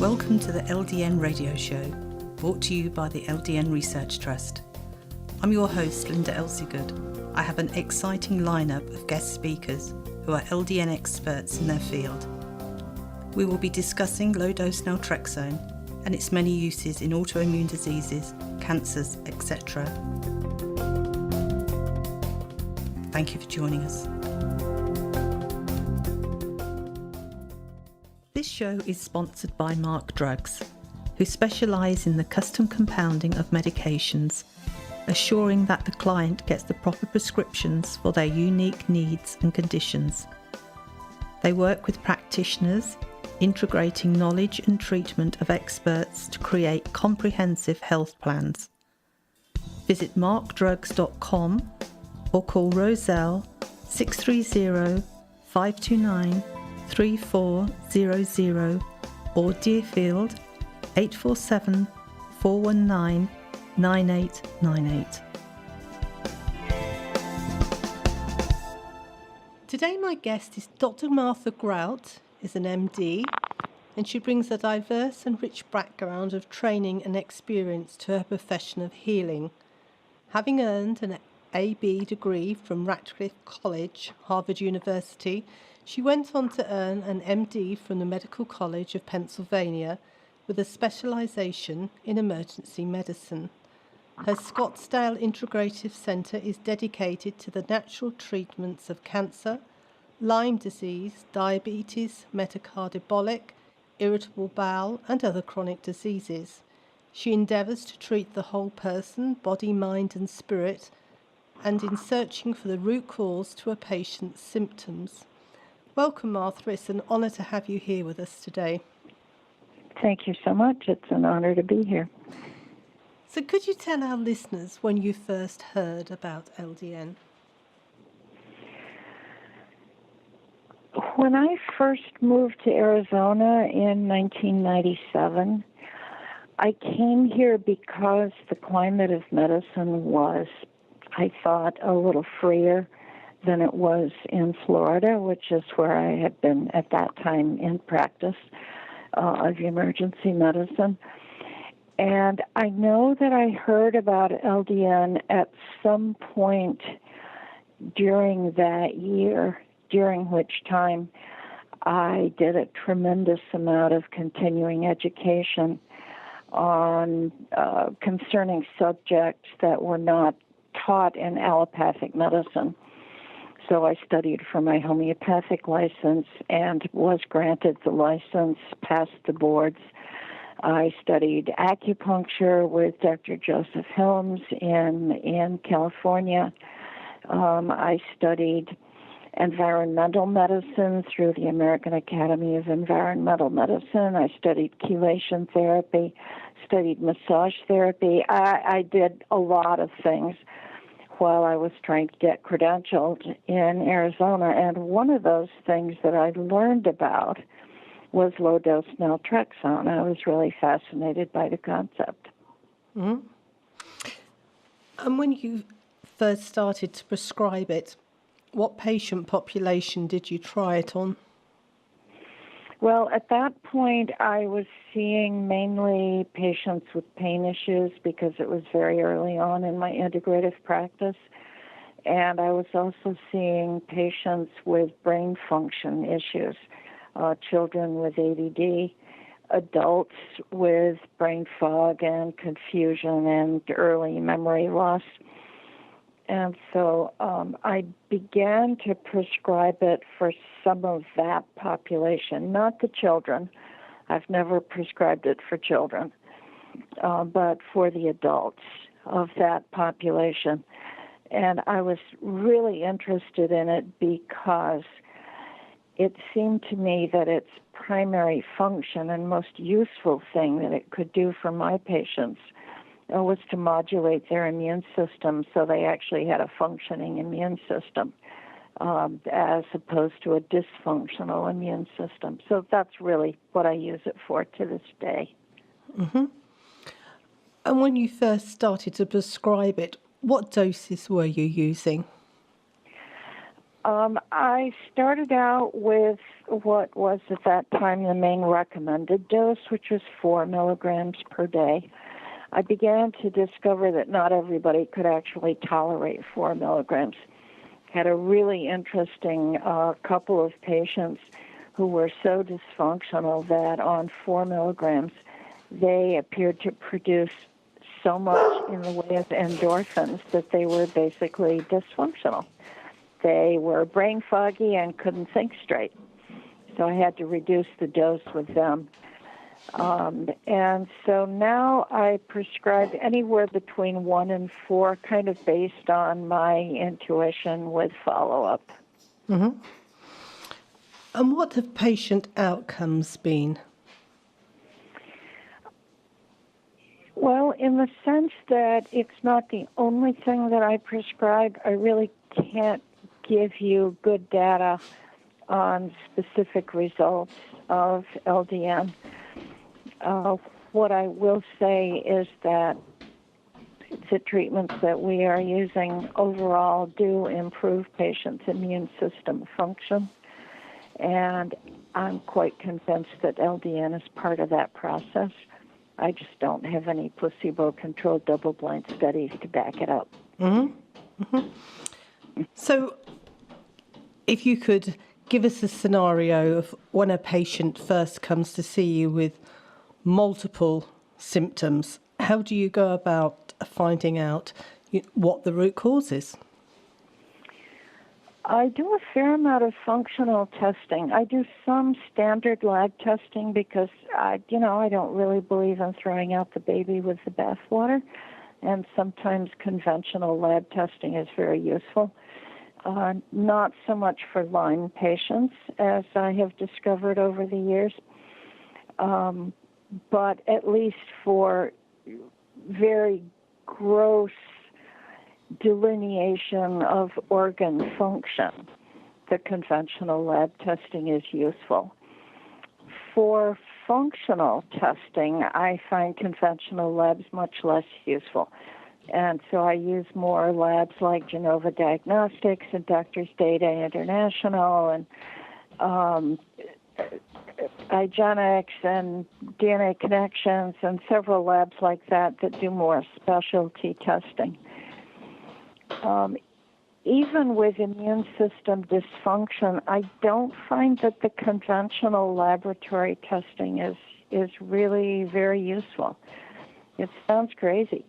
Welcome to the LDN radio show, brought to you by the LDN Research Trust. I'm your host, Linda Elsiegood. I have an exciting lineup of guest speakers who are LDN experts in their field. We will be discussing low-dose Naltrexone and its many uses in autoimmune diseases, cancers, etc. Thank you for joining us. This show is sponsored by Mark Drugs, who specialise in the custom compounding of medications, assuring that the client gets the proper prescriptions for their unique needs and conditions. They work with practitioners, integrating knowledge and treatment of experts to create comprehensive health plans. Visit markdrugs.com or call Roselle 630 529 3400 or Deerfield 847 419 9898. Today my guest is Dr. Martha Grout, is an MD, and she brings a diverse and rich background of training and experience to her profession of healing. Having earned an AB degree from Radcliffe College, Harvard University, she went on to earn an MD from the Medical College of Pennsylvania with a specialisation in emergency medicine. Her Scottsdale Integrative Centre is dedicated to the natural treatments of cancer, Lyme disease, diabetes, metacardiobolic, irritable bowel and other chronic diseases. She endeavours to treat the whole person, body, mind and spirit, and in searching for the root cause to a patient's symptoms. Welcome, Martha. It's an honour to have you here with us today. Thank you so much. It's an honor to be here. So could you tell our listeners when you first heard about LDN? When I first moved to Arizona in 1997, I came here because the climate of medicine was, I thought, a little freer than it was in Florida, which is where I had been at that time in practice of emergency medicine. And I know that I heard about LDN at some point during that year, during which time I did a tremendous amount of continuing education on concerning subjects that were not taught in allopathic medicine. So I studied for my homeopathic license and was granted the license, passed the boards. I studied acupuncture with Dr. Joseph Helms in California. I studied environmental medicine through the American Academy of Environmental Medicine. I studied chelation therapy, studied massage therapy. I did a lot of things while I was trying to get credentialed in Arizona. And one of those things that I learned about was low-dose naltrexone. I was really fascinated by the concept. Mm-hmm. And when you first started to prescribe it, what patient population did you try it on? Well, at that point, I was seeing mainly patients with pain issues because it was very early on in my integrative practice. And I was also seeing patients with brain function issues, children with ADD, adults with brain fog and confusion and early memory loss. And so I began to prescribe it for some of that population, not the children. I've never prescribed it for children, but for the adults of that population. And I was really interested in it because it seemed to me that its primary function and most useful thing that it could do for my patients was to modulate their immune system so they actually had a functioning immune system as opposed to a dysfunctional immune system. So that's really what I use it for to this day. Mm-hmm. And when you first started to prescribe it, what doses were you using? I started out with what was at that time the main recommended dose, which was 4 milligrams per day. I began to discover that not everybody could actually tolerate 4 milligrams. Had a really interesting couple of patients who were so dysfunctional that on 4 milligrams they appeared to produce so much in the way of endorphins that they were basically dysfunctional. They were brain foggy and couldn't think straight. So I had to reduce the dose with them. And so now I prescribe anywhere between 1 and 4, kind of based on my intuition with follow-up. Mm-hmm. And what have patient outcomes been? Well, in the sense that it's not the only thing that I prescribe, I really can't give you good data on specific results of LDN. What I will say is that the treatments that we are using overall do improve patients' immune system function, and I'm quite convinced that LDN is part of that process. I just don't have any placebo-controlled double-blind studies to back it up. Mm-hmm. Mm-hmm. So if you could give us a scenario of when a patient first comes to see you with multiple symptoms, how do you go about finding out what the root cause is? I do a fair amount of functional testing. I do some standard lab testing because I don't really believe in throwing out the baby with the bathwater, and sometimes conventional lab testing is very useful. Not so much for Lyme patients, as I have discovered over the years, but at least for very gross delineation of organ function, the conventional lab testing is useful. For functional testing, I find conventional labs much less useful. And so I use more labs like Genova Diagnostics and Doctors Data International and IGenics and DNA Connections and several labs like that do more specialty testing. Even with immune system dysfunction, I don't find that the conventional laboratory testing is really very useful. It sounds crazy,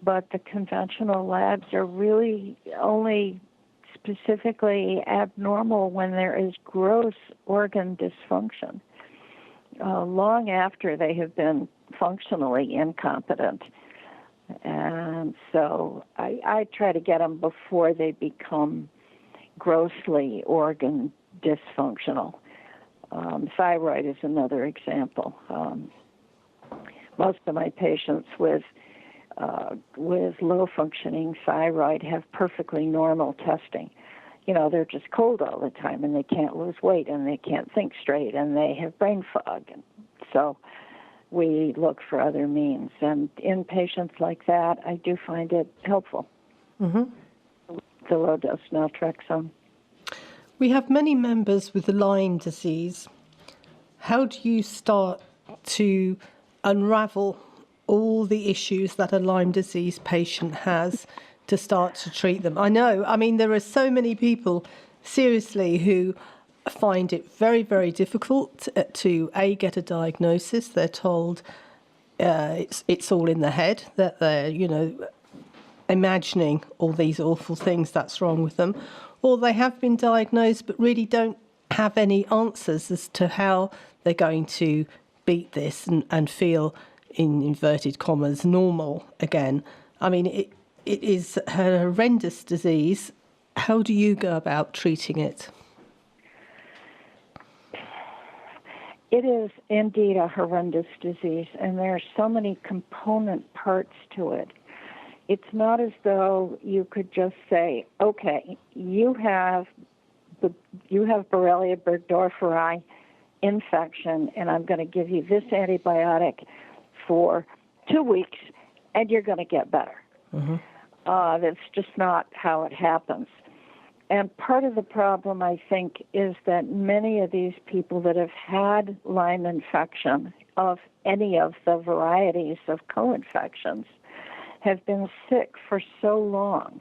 but the conventional labs are really only specifically abnormal when there is gross organ dysfunction, long after they have been functionally incompetent. And so I try to get them before they become grossly organ dysfunctional. Thyroid is another example. Most of my patients with low-functioning thyroid have perfectly normal testing. They're just cold all the time, and they can't lose weight, and they can't think straight, and they have brain fog. And so we look for other means. And in patients like that, I do find it helpful. Mm-hmm. The low-dose Naltrexone. We have many members with Lyme disease. How do you start to unravel all the issues that a Lyme disease patient has to start to treat them? There are so many people, seriously, who find it very, very difficult to get a diagnosis. They're told it's all in the head, that they're, imagining all these awful things that's wrong with them, or they have been diagnosed but really don't have any answers as to how they're going to beat this and feel, in inverted commas, normal again. It is a horrendous disease. How do you go about treating it? It is indeed a horrendous disease, and there are so many component parts to it. It's not as though you could just say, okay, you have Borrelia burgdorferi infection, and I'm going to give you this antibiotic for 2 weeks, and you're going to get better. Mm-hmm. That's just not how it happens. And part of the problem, I think, is that many of these people that have had Lyme infection of any of the varieties of co-infections have been sick for so long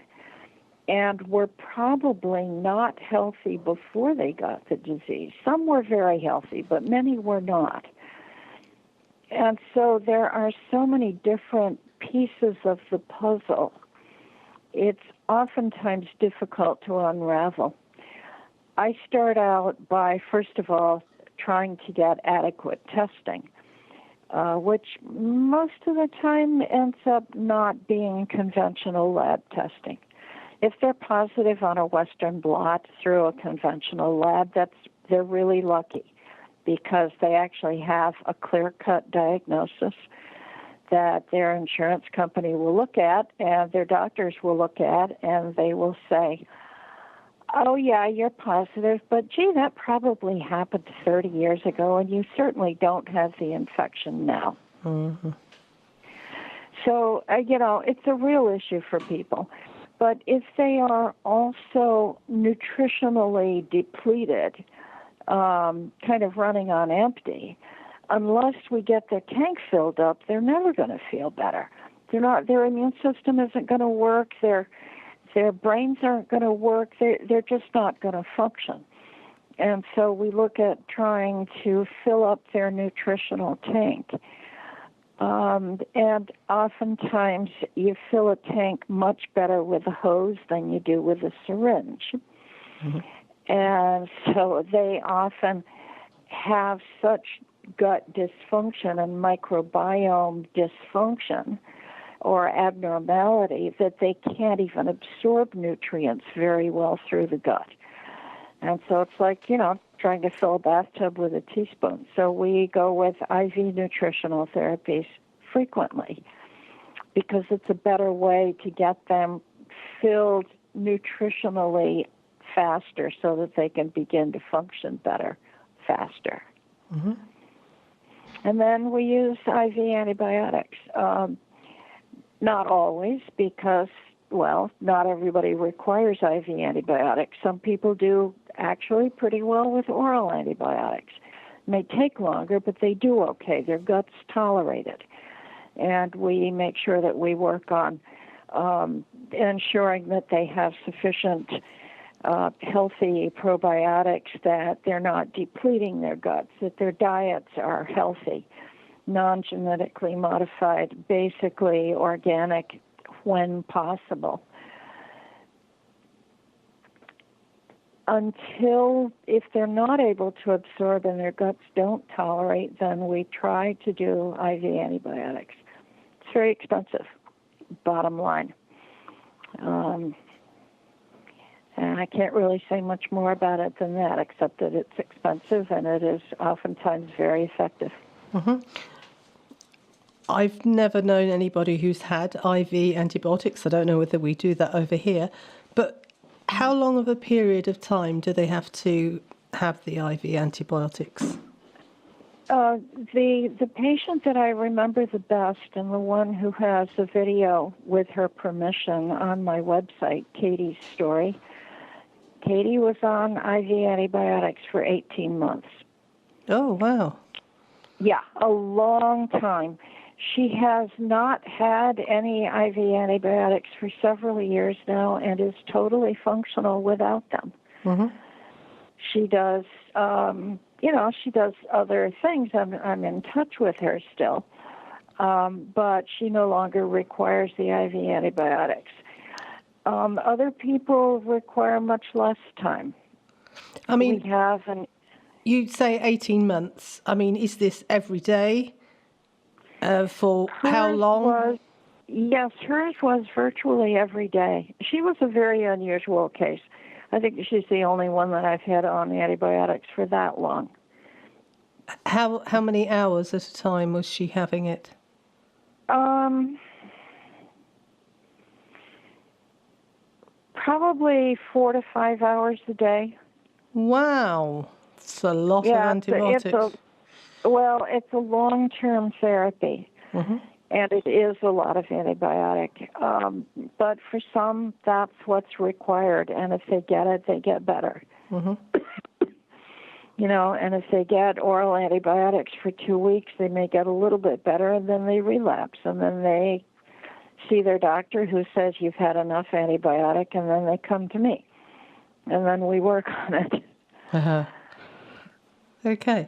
and were probably not healthy before they got the disease. Some were very healthy, but many were not. And so there are so many different pieces of the puzzle. It's oftentimes difficult to unravel. I start out by, first of all, trying to get adequate testing, which most of the time ends up not being conventional lab testing. If they're positive on a Western blot through a conventional lab, they're really lucky because they actually have a clear-cut diagnosis that their insurance company will look at and their doctors will look at, and they will say, oh, yeah, you're positive, but gee, that probably happened 30 years ago, and you certainly don't have the infection now. Mm-hmm. So, it's a real issue for people. But if they are also nutritionally depleted, kind of running on empty, unless we get their tank filled up, they're never going to feel better. Their immune system isn't going to work. Their brains aren't going to work. They're just not going to function. And so we look at trying to fill up their nutritional tank. And oftentimes you fill a tank much better with a hose than you do with a syringe. Mm-hmm. And so they often have such gut dysfunction and microbiome dysfunction or abnormality that they can't even absorb nutrients very well through the gut. And so it's like, trying to fill a bathtub with a teaspoon. So we go with IV nutritional therapies frequently because it's a better way to get them filled nutritionally faster so that they can begin to function better faster. Mm-hmm. And then we use IV antibiotics. Not always because, not everybody requires IV antibiotics. Some people do actually pretty well with oral antibiotics. It may take longer, but they do okay. Their guts tolerate it. And we make sure that we work on ensuring that they have sufficient healthy probiotics, that they're not depleting their guts, that their diets are healthy, non-genetically modified, basically organic when possible. Until, if they're not able to absorb and their guts don't tolerate, then we try to do IV antibiotics. It's very expensive, bottom line. And I can't really say much more about it than that, except that it's expensive and it is oftentimes very effective. Mm-hmm. I've never known anybody who's had IV antibiotics. I don't know whether we do that over here. But how long of a period of time do they have to have the IV antibiotics? The patient that I remember the best, and the one who has a video with her permission on my website, Katie's story, Katie was on IV antibiotics for 18 months. Oh, wow. Yeah, a long time. She has not had any IV antibiotics for several years now and is totally functional without them. Mm-hmm. She does, she does other things. I'm in touch with her still, but she no longer requires the IV antibiotics. Other people require much less time. I mean, you say 18 months. I mean, is this every day? For how long? Yes, hers was virtually every day. She was a very unusual case. I think she's the only one that I've had on antibiotics for that long. How many hours at a time was she having it? Probably 4 to 5 hours a day. Wow, it's a lot of antibiotics. It's a long-term therapy. Mm-hmm. And it is a lot of antibiotic. But for some, that's what's required. And if they get it, they get better. Mm-hmm. And if they get oral antibiotics for 2 weeks, they may get a little bit better, and then they relapse. And then they see their doctor who says, you've had enough antibiotic, and then they come to me. And then we work on it. Uh-huh. Okay.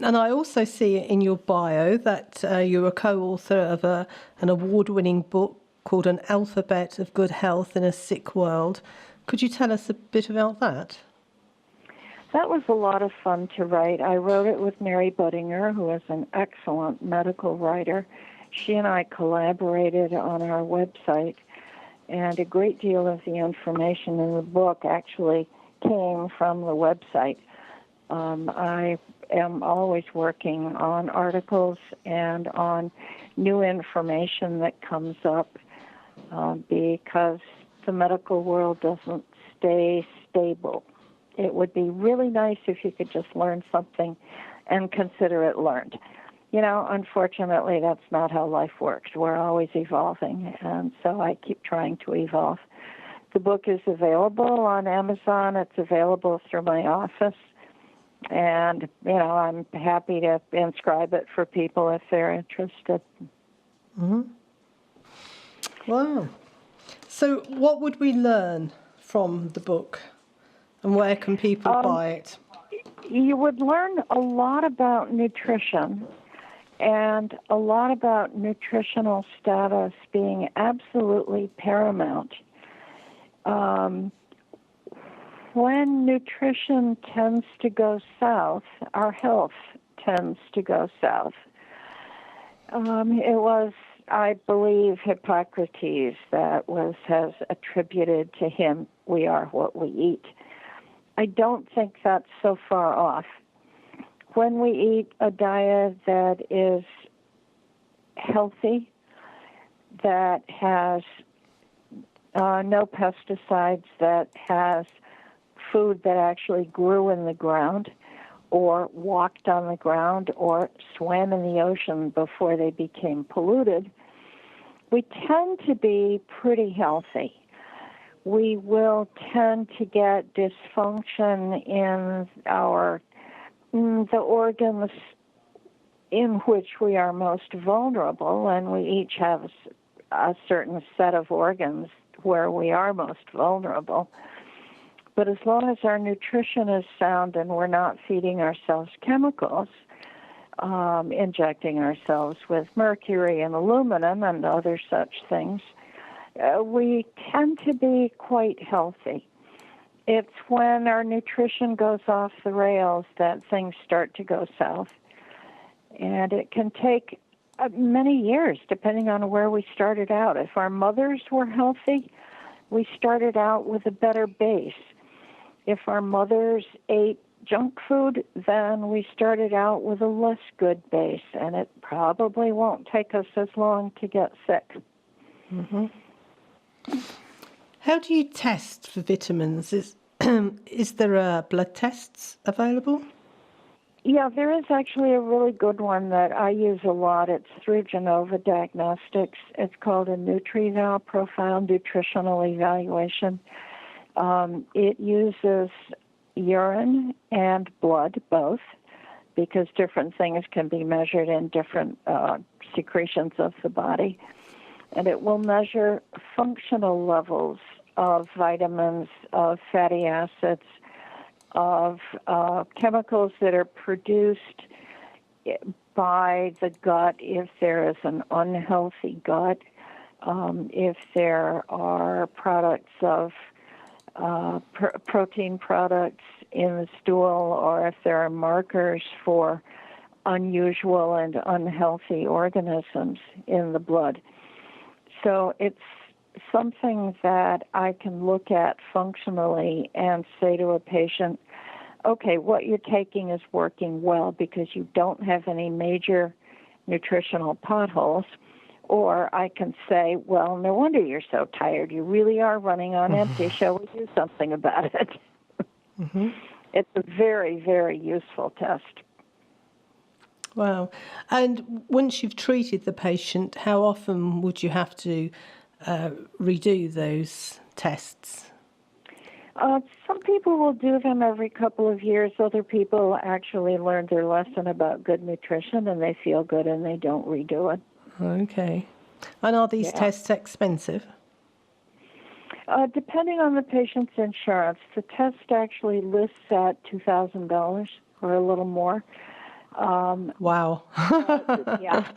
And I also see in your bio that you're a co-author of an award-winning book called An Alphabet of Good Health in a Sick World. Could you tell us a bit about that? That was a lot of fun to write. I wrote it with Mary Budinger, who is an excellent medical writer. She and I collaborated on our website, and a great deal of the information in the book actually came from the website. I am always working on articles and on new information that comes up because the medical world doesn't stay stable. It would be really nice if you could just learn something and consider it learned. Unfortunately, that's not how life works. We're always evolving, and so I keep trying to evolve. The book is available on Amazon. It's available through my office. And, I'm happy to inscribe it for people if they're interested. Mm-hmm. Wow. So what would we learn from the book? And where can people buy it? You would learn a lot about nutrition and a lot about nutritional status being absolutely paramount. When nutrition tends to go south, our health tends to go south. It was, I believe, Hippocrates that has attributed to him, we are what we eat. I don't think that's so far off. When we eat a diet that is healthy, that has no pesticides, that has food that actually grew in the ground or walked on the ground or swam in the ocean before they became polluted, we tend to be pretty healthy. We will tend to get dysfunction in the organs in which we are most vulnerable, and we each have a certain set of organs where we are most vulnerable. But as long as our nutrition is sound and we're not feeding ourselves chemicals, injecting ourselves with mercury and aluminum and other such things, we tend to be quite healthy. It's when our nutrition goes off the rails that things start to go south. And it can take many years, depending on where we started out. If our mothers were healthy, we started out with a better base. If our mothers ate junk food, then we started out with a less good base, and it probably won't take us as long to get sick. Mm-hmm. How do you test for vitamins? Is there blood tests available? Yeah, there is actually a really good one that I use a lot. It's through Genova Diagnostics. It's called a NutriVal Profile Nutritional Evaluation. It uses urine and blood, both, because different things can be measured in different secretions of the body. And it will measure functional levels of vitamins, of fatty acids, of chemicals that are produced by the gut if there is an unhealthy gut, if there are products of protein products in the stool, or if there are markers for unusual and unhealthy organisms in the blood. So it's something that I can look at functionally and say to a patient, okay, what you're taking is working well because you don't have any major nutritional potholes. Or I can say, well, no wonder you're so tired. You really are running on empty. Shall we do something about it? Mm-hmm. It's a very, very useful test. Wow. And once you've treated the patient, how often would you have to redo those tests? Some people will do them every couple of years. Other people actually learn their lesson about good nutrition and they feel good and they don't redo it. Okay. And are these tests expensive? Depending on the patient's insurance, the test actually lists at $2,000 or a little more. Wow. Yeah.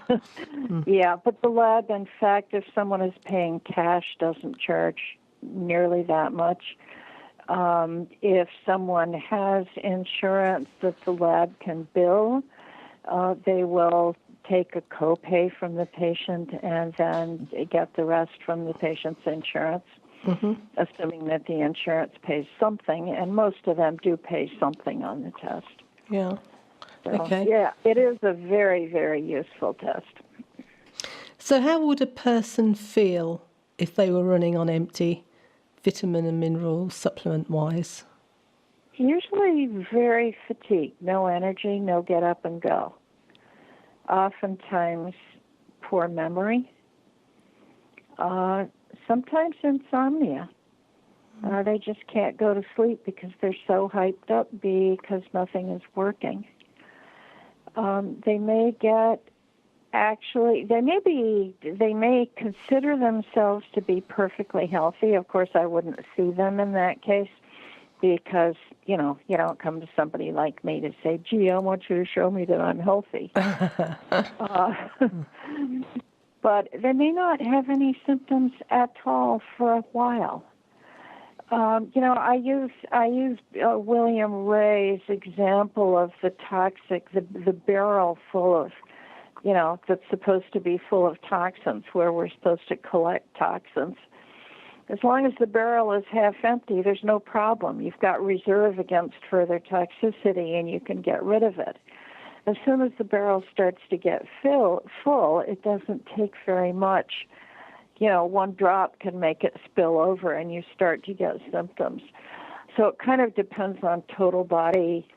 Yeah, but the lab, in fact, if someone is paying cash, doesn't charge nearly that much. If someone has insurance that the lab can bill, they will take a copay from the patient and then get the rest from the patient's insurance, assuming that the insurance pays something, and most of them do pay something on the test. Yeah. So, Okay. yeah, it is a very, very useful test. So how would a person feel if they were running on empty, vitamin and mineral supplement-wise? Usually very fatigued, no energy, no get up and go. Oftentimes poor memory. Sometimes insomnia. They just can't go to sleep because they're so hyped up because nothing is working. They may consider themselves to be perfectly healthy. Of course, I wouldn't see them in that case because, you don't come to somebody like me to say, gee, I want you to show me that I'm healthy. But they may not have any symptoms at all for a while. I use William Ray's example of the toxic, the barrel full of, that's supposed to be full of toxins, where we're supposed to collect toxins. As long as the barrel is half empty, there's no problem. You've got reserve against further toxicity, and you can get rid of it. As soon as the barrel starts to get full, it doesn't take very much. One drop can make it spill over, and you start to get symptoms. So it kind of depends on total body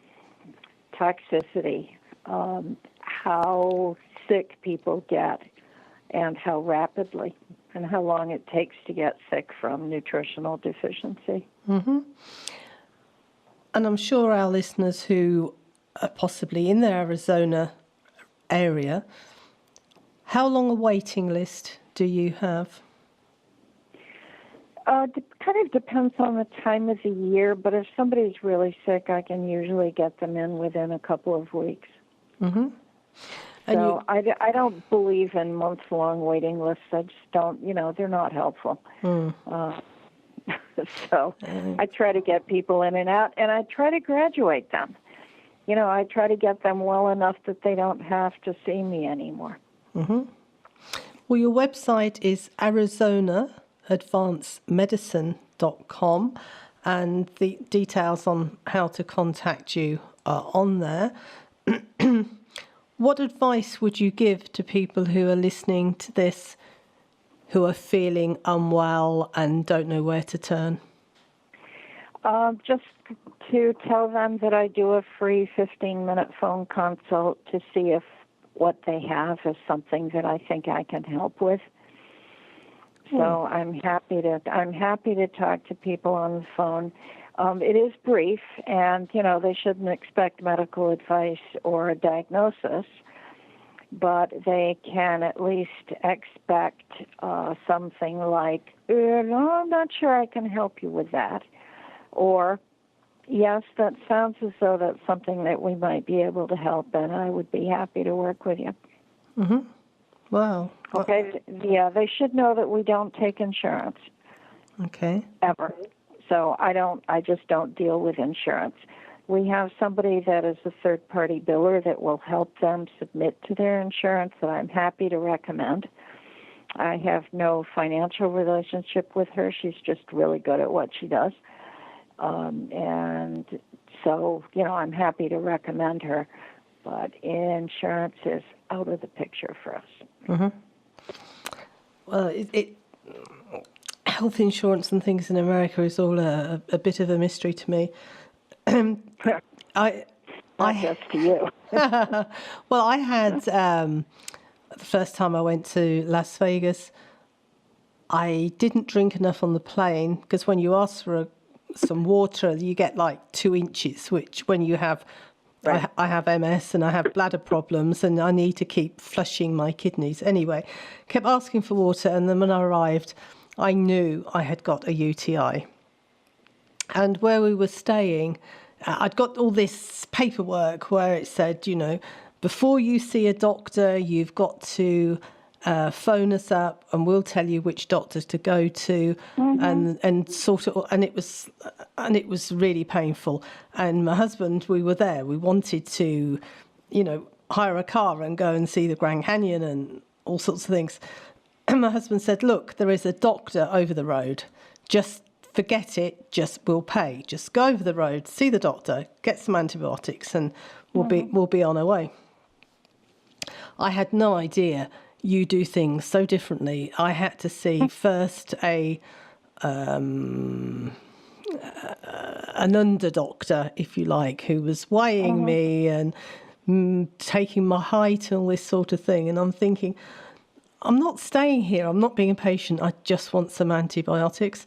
toxicity, how sick people get, and how rapidly, and how long it takes to get sick from nutritional deficiency. Mm-hmm. And I'm sure our listeners who are possibly in the Arizona area, how long a waiting list do you have? It kind of depends on the time of the year, but if somebody's really sick, I can usually get them in within a couple of weeks. Mm-hmm. So I don't believe in month-long waiting lists. I just don't, they're not helpful. So I try to get people in and out, and I try to graduate them. I try to get them well enough that they don't have to see me anymore. Mm-hmm. Well, your website is arizonaadvancedmedicine.com, and the details on how to contact you are on there. What advice would you give to people who are listening to this, who are feeling unwell and don't know where to turn? Just to tell them that I do a free 15-minute phone consult to see if what they have is something that I think I can help with. So I'm happy to talk to people on the phone. It is brief, and they shouldn't expect medical advice or a diagnosis, but they can at least expect something like, "No, I'm not sure I can help you with that," or "Yes, that sounds as though that's something that we might be able to help, and I would be happy to work with you." Mm-hmm. Wow. Okay. Yeah, they should know that we don't take insurance. Okay. Ever. So I just don't deal with insurance. We have somebody that is a third-party biller that will help them submit to their insurance that I'm happy to recommend. I have no financial relationship with her. She's just really good at what she does. And so, I'm happy to recommend her. But insurance is out of the picture for us. Mm-hmm. Well, health insurance and things in America is all a bit of a mystery to me. not just to you. Well, I had, the first time I went to Las Vegas, I didn't drink enough on the plane because when you ask for some water, you get like 2 inches, which when you have, Right. I have MS and I have bladder problems and I need to keep flushing my kidneys. Anyway, kept asking for water, and then when I arrived, I knew I had got a UTI. And where we were staying, I'd got all this paperwork where it said, before you see a doctor, you've got to phone us up and we'll tell you which doctors to go to, and sort of, and it was really painful. And my husband, we were there. We wanted to, hire a car and go and see the Grand Canyon and all sorts of things. And my husband said, "Look, there is a doctor over the road. Just forget it. We'll pay. Just go over the road, see the doctor, get some antibiotics, and we'll be on our way." I had no idea you do things so differently. I had to see first an under doctor, if you like, who was weighing me and taking my height and all this sort of thing. And I'm thinking, I'm not staying here. I'm not being a patient. I just want some antibiotics.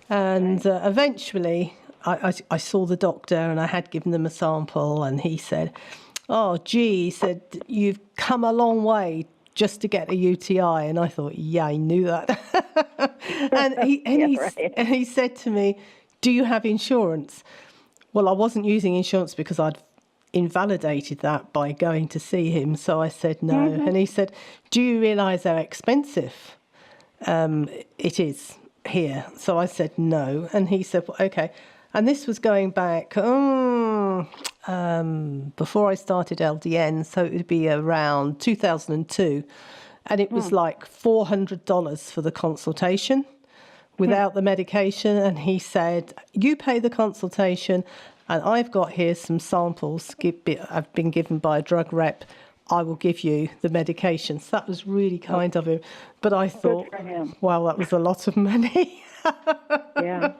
And eventually I saw the doctor and I had given them a sample, and he said, "Oh, gee," he said, "you've come a long way just to get a UTI." And I thought, yeah, I knew that. and he said to me, "Do you have insurance?" Well, I wasn't using insurance because I'd invalidated that by going to see him. So I said no. And he said, "Do you realise how expensive it is here?" So I said no. And he said, "Well, okay." And this was going back before I started LDN, so it would be around 2002. And it was like $400 for the consultation without the medication. And he said, "You pay the consultation, and I've got here some samples I've been given by a drug rep. I will give you the medication." So that was really kind of him. But I thought, wow, that was a lot of money. Yeah.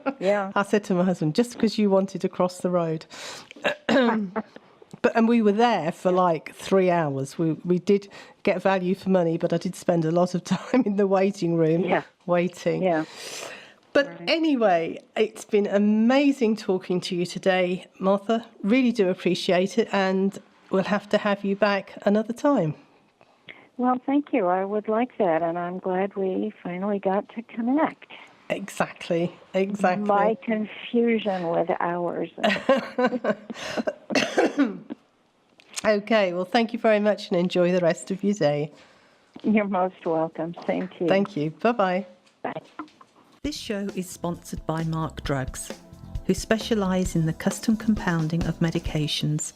I said to my husband, just because you wanted to cross the road. And we were there for like 3 hours. We did get value for money, but I did spend a lot of time in the waiting room waiting. Yeah. But anyway, it's been amazing talking to you today, Martha. Really do appreciate it, and we'll have to have you back another time. Well, thank you. I would like that, and I'm glad we finally got to connect. Exactly. My confusion with hours. Okay, well, thank you very much, and enjoy the rest of your day. You're most welcome. Same to you. Thank you. Bye-bye. Bye. This show is sponsored by Mark Drugs, who specialise in the custom compounding of medications,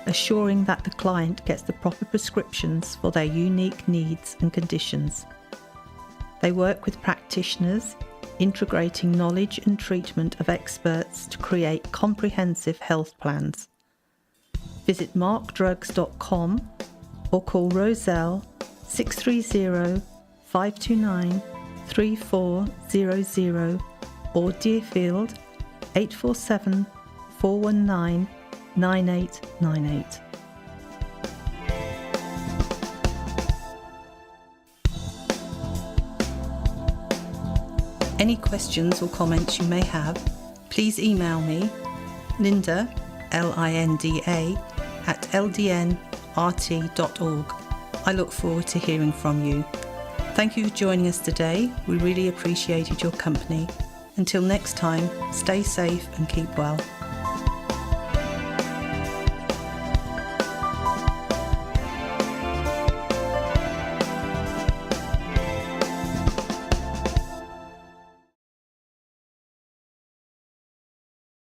assuring that the client gets the proper prescriptions for their unique needs and conditions. They work with practitioners, integrating knowledge and treatment of experts to create comprehensive health plans. Visit markdrugs.com or call Roselle 630 529 3400 or Deerfield 847 419 9898. Any questions or comments you may have, please email me, Linda, Linda, at ldnrt.org. I look forward to hearing from you. Thank you for joining us today. We really appreciated your company. Until next time, stay safe and keep well.